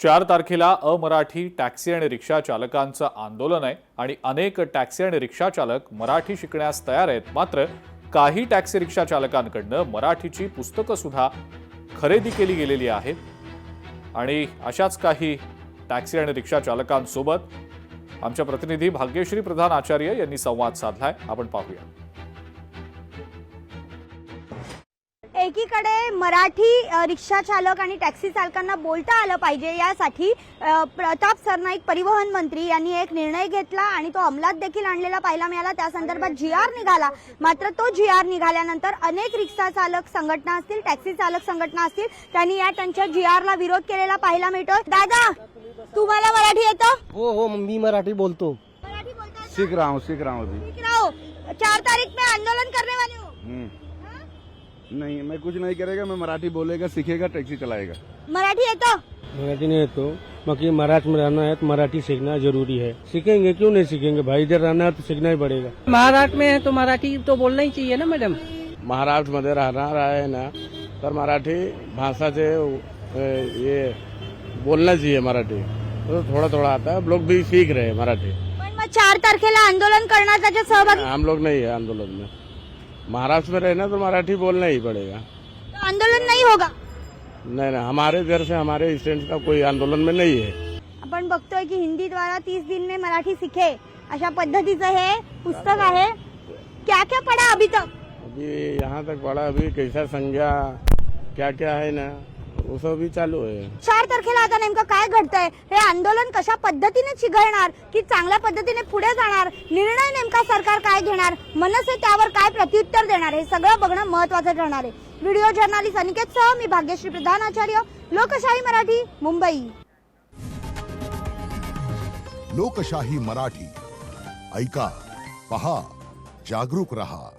4 तारखेला अमराठी टॅक्सी आणि रिक्षा चालकांचं आंदोलन आहे आणि अनेक टॅक्सी आणि रिक्षा चालक मराठी शिकण्यास तयार आहेत। मात्र काही टॅक्सी रिक्षा चालकांकडून मराठीची पुस्तकं सुद्धा खरेदी केली गेलेली आहेत आणि अशाच काही टॅक्सी आणि रिक्षा चालकांसोबत आमच्या प्रतिनिधी भाग्यश्री प्रधान आचार्य यांनी संवाद साधलाय। आपण पाहूया। एकीकडे मराठी रिक्षा चालक आणि टॅक्सी चालकांना बोलता आलं पाहिजे यासाठी प्रताप सरनाईक परिवहन मंत्री यांनी एक निर्णय घेतला आणि तो अंमलात देखील आणलेला पाहायला मिळाला। त्या संदर्भात जीआर निघाला। मात्र तो जीआर निघाल्यानंतर अनेक रिक्षा चालक संघटना असतील, टॅक्सी चालक संघटना असतील, त्यांनी या त्यांच्या जीआरला विरोध केलेला पाहायला मिळतो। दादा, तुम्हाला मराठी येतं? हो, मी मराठी बोलतो। मराठी बोलता? सीख रहा हूँ अभी। सीख रहा हो। 4 तारीख में आंदोलन करने वाले हो? नहीं, मैं कुछ नहीं करेगा। मैं मराठी बोलेगा, सीखेगा, टैक्सी चलाएगा। मराठी येतं? मराठी नहीं है तो बाकी महाराष्ट्र में रहना है तो मराठी सीखना जरूरी है। सीखेंगे क्यों नहीं सीखेंगे भाई, इधर रहना है तो सीखना ही पड़ेगा। महाराष्ट्र में है तो मराठी तो बोलना ही चाहिए ना मैडम। महाराष्ट्र मध्ये राहणार आहे ना तर मराठी भाषाचे ये बोलना चाहिए। मराठी तो थोड़ा थोड़ा आता है, लोग भी सीख रहे हैं मराठी। पण मग 4 तारखेला आंदोलन करणार त्याच्यात सहभागी? हम लोग नहीं है आंदोलन में। महाराष्ट्र में रहना तो मराठी बोलना ही पड़ेगा। तो आंदोलन नहीं होगा? नहीं, हमारे इधर से हमारे स्टूडेंट का कोई आंदोलन में नहीं है। आपण बघतोय की हिंदी द्वारा 30 दिन में मराठी सीखे अशा पद्धतीचं हे पुस्तक आहे। क्या क्या पढ़ा अभी तक? अभी यहाँ तक पढ़ा, अभी कैसा संज्ञा क्या क्या है ना वो सब भी चालू है। 4 तारखेला आता नेमकं काय घडतंय? हे आंदोलन कशा पद्धतीने चिघळणार की चांगल्या पद्धतीने पुढे जाणार? निर्णय नेमका सरकार काय घेणार? मनसे त्यावर काय प्रत्युत्तर देणार? हे सगळं बघणं महत्त्वाचं ठरणार आहे। व्हिडिओ जर्नलिस्ट अनिकेतसह मी भाग्यश्री प्रधान आचार्य, लोकशाही मराठी, मुंबई। लोकशाही मराठी, ऐका, पहा, जागरूक रहा।